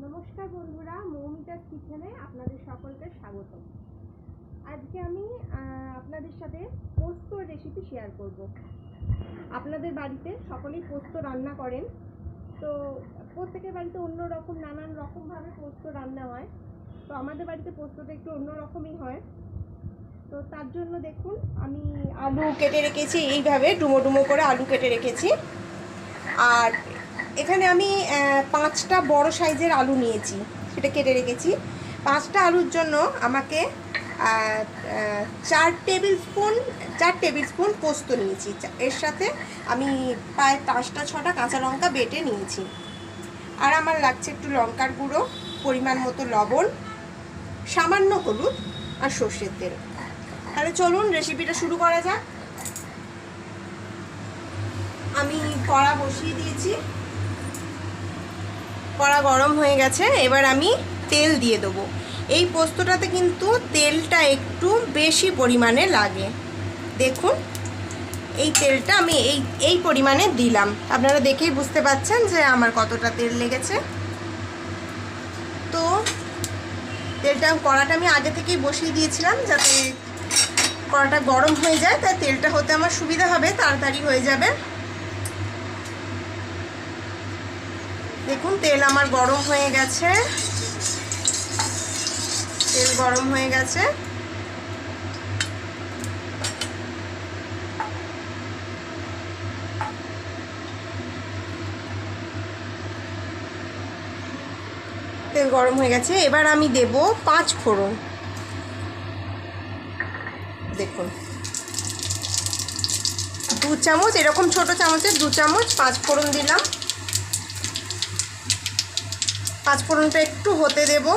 নমস্কার বন্ধুরা, মৌমিতাস কিচেনে আপনাদের সকলকে স্বাগত। আজকে আমি আপনাদের সাথে পোস্তর রেসিপি শেয়ার করব। আপনাদের বাড়িতে সকলেই পোস্ত রান্না করেন, তো প্রত্যেকের বাড়িতে অন্য রকম নানান রকমভাবে পোস্ত রান্না হয়। তো আমাদের বাড়িতে পোস্তটা একটু অন্য রকমই হয়। তো তার জন্য দেখুন, আমি আলু কেটে রেখেছি, এইভাবে ডুমো ডুমো করে আলু কেটে রেখেছি। আর এখানে আমি 5টা বড় সাইজের আলু নিয়েছি, সেটা কেটে রেখেছি। 5টা আলুর জন্য আমাকে 4 টেবিল স্পুন পোস্ত নিয়েছি। এর সাথে আমি প্রায় 5টা-6টা কাঁচা লঙ্কা বেটে নিয়েছি। আর আমার লাগছে একটু লঙ্কার গুঁড়ো, পরিমাণ মতো লবণ, সামান্য হলুদ আর সর্ষের তেল। তাহলে চলুন রেসিপিটা শুরু করা যাক। আমি কড়া বসিয়ে দিয়েছি, কড়া গরম হয়ে গেছে। এবার আমি তেল দিয়ে দেবো। এই পোস্তটাতে কিন্তু তেলটা একটু বেশি পরিমাণে লাগে। দেখুন, এই তেলটা আমি এই পরিমাণে দিলাম। আপনারা দেখেই বুঝতে পারছেন যে আমার কতটা তেল লেগেছে। তো কড়াটা আমি আগে থেকেই বসিয়ে দিয়েছিলাম, যাতে কড়াটা গরম হয়ে যায়, তাই তেলটা হতে আমার সুবিধা হবে, তাড়াতাড়ি হয়ে যাবে। দেখুন, তেল আমার গরম হয়ে গেছে। তেল গরম হয়ে গেছে। তেল গরম হয়ে গেছে। এবার আমি দেব 5 ফোড়ন। দেখুন, 2 চামচ, এরকম ছোট চামচের 2 চামচ 5 ফোড়ন দিলাম। 5 ফোড়নটা একটু হতে দেব।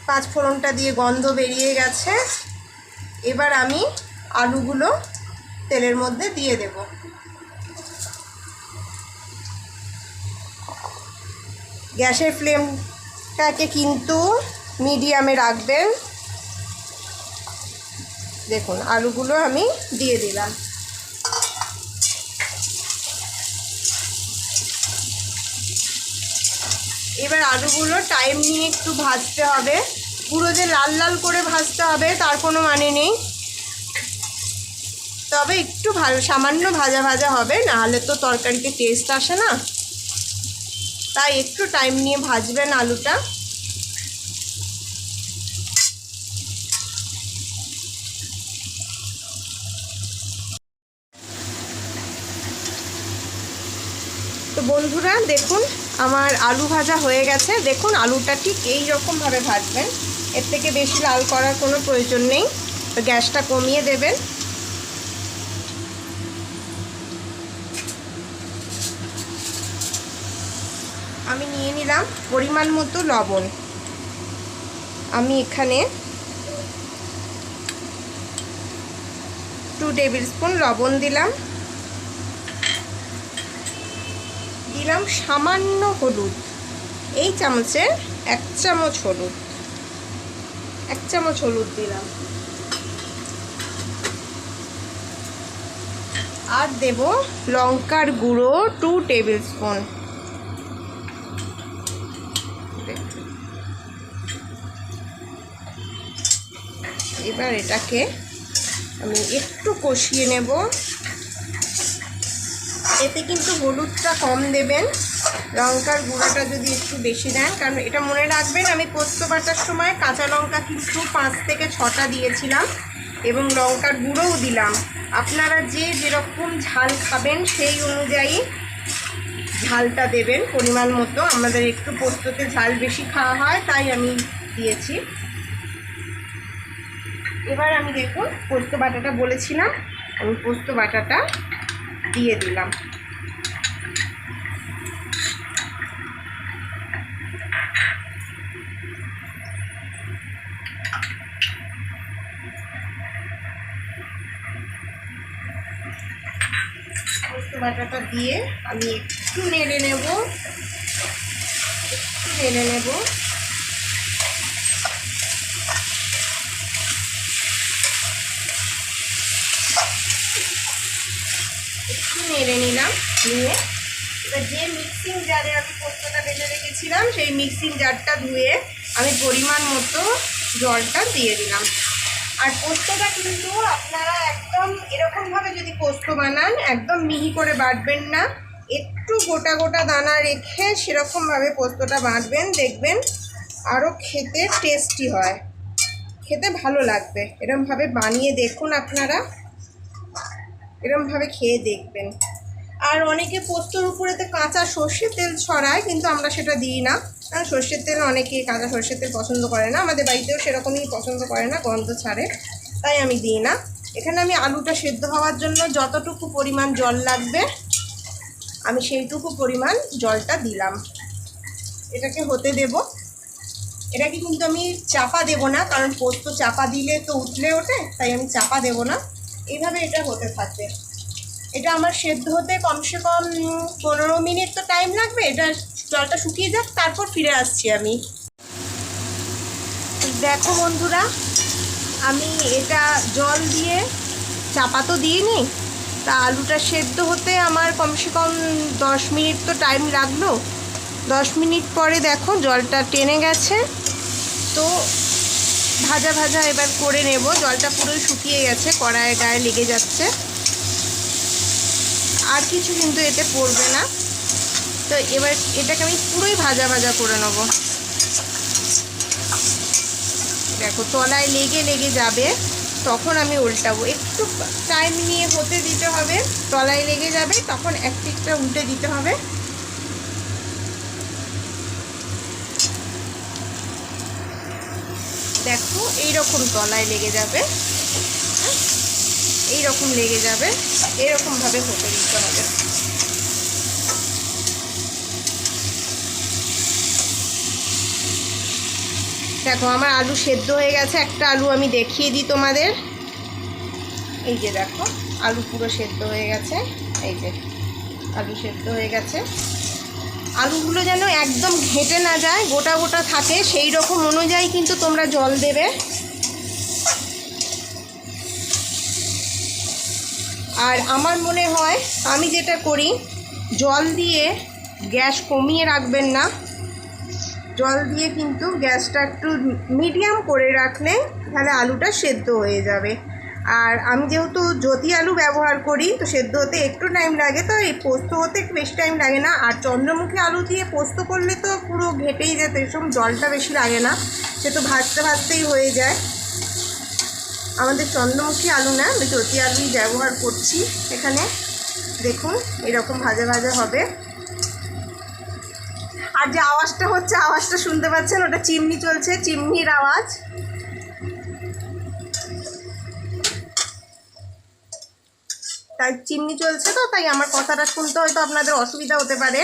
5 ফোড়নটা দিয়ে গন্ধ বেরিয়ে গেছে। এবার আমি আলুগুলো তেলের মধ্যে দিয়ে দেব। গ্যাসের ফ্লেমটাকে কিন্তু মিডিয়ামে রাখবেন। দেখুন, আলুগুলো আমি দিয়ে দিলাম। এবার আলুগুলো টাইম নিয়ে একটু ভাজতে হবে। পুরো যে লাল লাল করে ভাজতে হবে তার কোনো মানে নেই, তবে একটু সামান্য ভাজা ভাজা হবে, নাহলে তো তরকারিতে টেস্ট আসে না। তাই একটু টাইম নিয়ে ভাজবেন আলুটা। তো বন্ধুরা দেখুন, আমার আলু ভাজা হয়ে গেছে। দেখুন, আলুটা ঠিক এই রকমভাবে ভাজবেন, এর থেকে বেশি লাল করার কোনো প্রয়োজন নেই। তো গ্যাসটা কমিয়ে দেবেন। আমি নিয়ে নিলাম পরিমাণ মতো লবণ। আমি এখানে 2 টেবিল স্পুন লবণ দিলাম। দিলাম সামান্য হলুদ, এই চামচের 1 চামচ হলুদ, 1 চামচ হলুদ দিলাম। আর দেব লঙ্কার গুঁড়ো 2 টেবিল স্পুন। এবার এটাকে আমি একটু কষিয়ে নেব। এতে কিন্তু হলুদটা কম দেবেন, লঙ্কার গুঁড়োটা যদি একটু বেশি দেন। কারণ এটা মনে রাখবেন, আমি পোস্ত বাটার সময় কাঁচা লঙ্কা কিন্তু 5 থেকে 6টা দিয়েছিলাম এবং লঙ্কার গুঁড়োও দিলাম। আপনারা যে যেরকম ঝাল খাবেন সেই অনুযায়ী ঝালটা দেবেন পরিমাণ মতো। আমাদের একটু পোস্ততে ঝাল বেশি খাওয়া হয়, তাই আমি দিয়েছি। এবার আমি দেখুন, পোস্ত বাটাটা বলেছিলাম, আমি পোস্ত বাটাটা দিয়ে দিলাম। পোস্ত বাটাটা দিয়ে আমি একটু নেড়ে নেব। একটু নেড়ে নিলাম, নিয়ে এবার যে মিক্সিং জারে আমি পোস্তটা বেটে রেখেছিলাম সেই মিক্সিং জারটা ধুয়ে আমি পরিমাণ মতো জলটা দিয়ে দিলাম। আর পোস্তটা কিন্তু আপনারা একদম এরকমভাবে যদি পোস্ত বানান, একদম মিহি করে বাটবেন না, একটু গোটা গোটা দানা রেখে সেরকমভাবে পোস্তটা বাটবেন, দেখবেন আরও খেতে টেস্টি হয়, খেতে ভালো লাগবে। এরকমভাবে বানিয়ে দেখুন আপনারা, এরকমভাবে খেয়ে দেখবেন। আর অনেকে পোস্তর উপরেতে কাঁচা সর্ষের তেল ছড়ায়, কিন্তু আমরা সেটা দিই না, কারণ সর্ষের তেল অনেকে কাঁচা সর্ষের তেল পছন্দ করে না, আমাদের বাড়িতেও সেরকমই পছন্দ করে না, গন্ধ ছাড়ে, তাই আমি দিই না। এখানে আমি আলুটা সেদ্ধ হওয়ার জন্য যতটুকু পরিমাণ জল লাগবে আমি সেইটুকু পরিমাণ জলটা দিলাম। এটাকে হতে দেব। এটাকে কিন্তু আমি চাপা দেব না, কারণ পোস্ত চাপা দিলে তো উতলে ওঠে, তাই আমি চাপা দেব না। এইভাবে এটা হতে থাকবে। এটা আমার সেদ্ধ হতে কমসে কম 15 মিনিট তো টাইম লাগবে। এটা জলটা শুকিয়ে যাক, তারপর ফিরে আসছি আমি। দেখো বন্ধুরা, আমি এটা জল দিয়ে চাপা তো দিইনি, তা আলুটা সেদ্ধ হতে আমার কমসে কম 10 মিনিট তো টাইম লাগলো। 10 মিনিট পরে দেখো জলটা টেনে গেছে, তো ভাজা ভাজা এবার করে নেব। জলটা পুরোই শুকিয়ে গেছে, কড়াইয়ের গায়ে লেগে যাচ্ছে, আর কিছু কিন্তু এতে পড়বে না। তো এবার এটাকে আমি পুরোই ভাজা ভাজা করে নেব। দেখো তলায় লেগে লেগে যাবে, তখন আমি উল্টাবো। একটু টাইম নিয়ে হতে দিতে হবে, তলায় লেগে যাবে তখন এক দিকটা উল্টে দিতে হবে। দেখো এইরকম তলায় লেগে যাবে, এইরকম লেগে যাবে, এরকমভাবে হতে দিতে হবে। দেখো আমার আলু সেদ্ধ হয়ে গেছে। একটা আলু আমি দেখিয়ে দিই তোমাদের। এই যে দেখো আলু পুরো সেদ্ধ হয়ে গেছে, এই যে আলু সেদ্ধ হয়ে গেছে। আলুগুলো যেন একদম ঘেঁটে না যায়, গোটা গোটা থাকে, সেই রকম অনুযায়ী কিন্তু তোমরা জল দেবে। আর আমার মনে হয় আমি যেটা করি, জল দিয়ে গ্যাস কমিয়ে রাখবেন না, জল দিয়ে কিন্তু গ্যাসটা একটু মিডিয়াম করে রাখলে তাহলে আলুটা সেদ্ধ হয়ে যাবে। আর আমি যেহেতু জ্যোতি আলু ব্যবহার করি, তো সেদ্ধ হতে একটু টাইম লাগে, তো এই পোস্ত হতে একটু বেশি টাইম লাগে না। আর চন্দ্রমুখী আলু দিয়ে পোস্ত করলে তো পুরো ঘেটেই যেত, এরকম জলটা বেশি লাগে না, সে তো ভাজতে ভাজতেই হয়ে যায়। আমাদের চন্দ্রমুখী আলু না, আমি জ্যোতি আলুই ব্যবহার করছি এখানে। দেখুন এরকম ভাজা ভাজা হবে। আর যে আওয়াজটা হচ্ছে, আওয়াজটা শুনতে পাচ্ছেন, ওটা চিমনি চলছে, চিমনির আওয়াজ। তাই চিমনি চলছে, তো তাই আমার কথাটা শুনতে হয়তো আপনাদের অসুবিধা হতে পারে।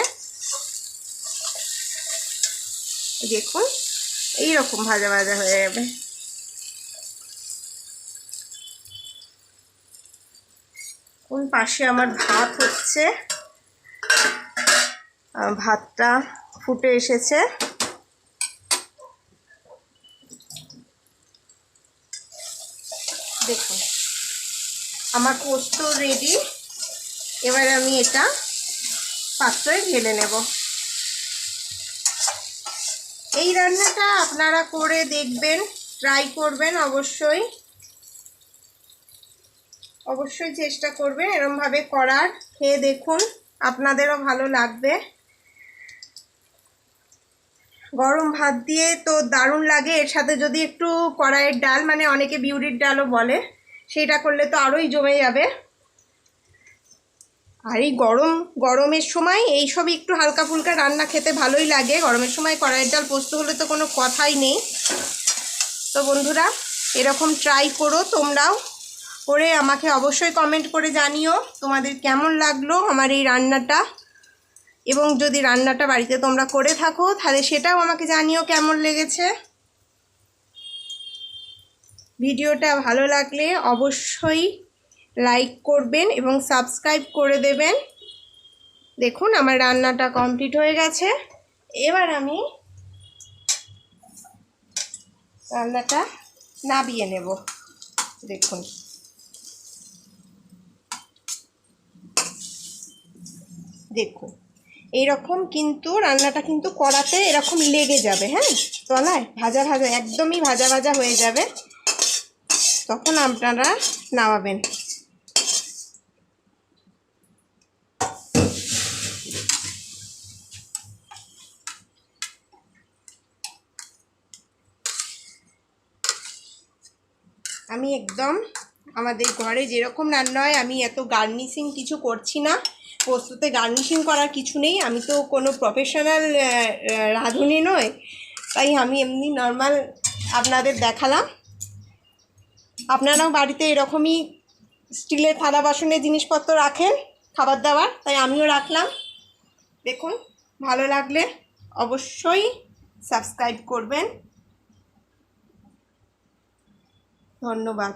দেখুন এইরকম ভাজা ভাজা হয়ে যাবে। কোন পাশে আমার ভাত হচ্ছে, ভাতটা ফুটে এসেছে। দেখুন আমার পোস্ত রেডি। এবার আমি এটা পাত্রে ঢেলে নেব। এই রান্নাটা আপনারা করে দেখবেন, ট্রাই করবেন, অবশ্যই অবশ্যই চেষ্টা করবেন এরমভাবে করার। খেয়ে দেখুন, আপনাদেরও ভালো লাগবে। গরম ভাত দিয়ে তো দারুণ লাগে। এর সাথে যদি একটু কড়াইয়ের ডাল, মানে অনেকে বিউলির ডালও বলে, সেটা করলে তো আরোই জমে যাবে। আর এই গরমের সময় এইসবই একটু হালকা ফুলকা রান্না খেতে ভালোই লাগে। গরমের সময় কড়াইয়ের ডাল পোস্ত হলে তো কোনো কথাই নেই। তো বন্ধুরা এরকম ট্রাই করো তোমরাও, করে আমাকে অবশ্যই কমেন্ট করে জানিও তোমাদের কেমন লাগলো আমার এই রান্নাটা। এবং যদি রান্নাটা বাড়িতে তোমরা করে থাকো তাহলে সেটাও আমাকে জানিও কেমন লেগেছে। ভিডিওটা ভালো লাগলে অবশ্যই লাইক করবেন এবং সাবস্ক্রাইব করে দেবেন। দেখুন আমার রান্নাটা কমপ্লিট হয়ে গেছে। এবার আমি রান্নাটা নামিয়ে নেব। দেখুন দেখুন এইরকম কিন্তু রান্নাটা কিন্তু কড়াতে এরকম লেগে যাবে, হ্যাঁ, তলায় ভাজা ভাজা একদমই ভাজা ভাজা হয়ে যাবে, তখন আপনারা নামাবেন। আমি একদম আমাদের ঘরে যেরকম রান্না হয়, আমি এত গার্নিশিং কিছু করছি না, পোস্ততে গার্নিশিং করার কিছু নেই, আমি তো কোনো প্রফেশনাল রাঁধুনি নই, তাই আমি এমনি নর্মাল আপনাদের দেখালাম। আপনারাও বাড়িতে এরকমই স্টিলের থালা বাসনের জিনিসপত্র রাখেন খাবার দাবার, তাই আমিও রাখলাম। দেখুন, ভালো লাগলে অবশ্যই সাবস্ক্রাইব করবেন। ধন্যবাদ।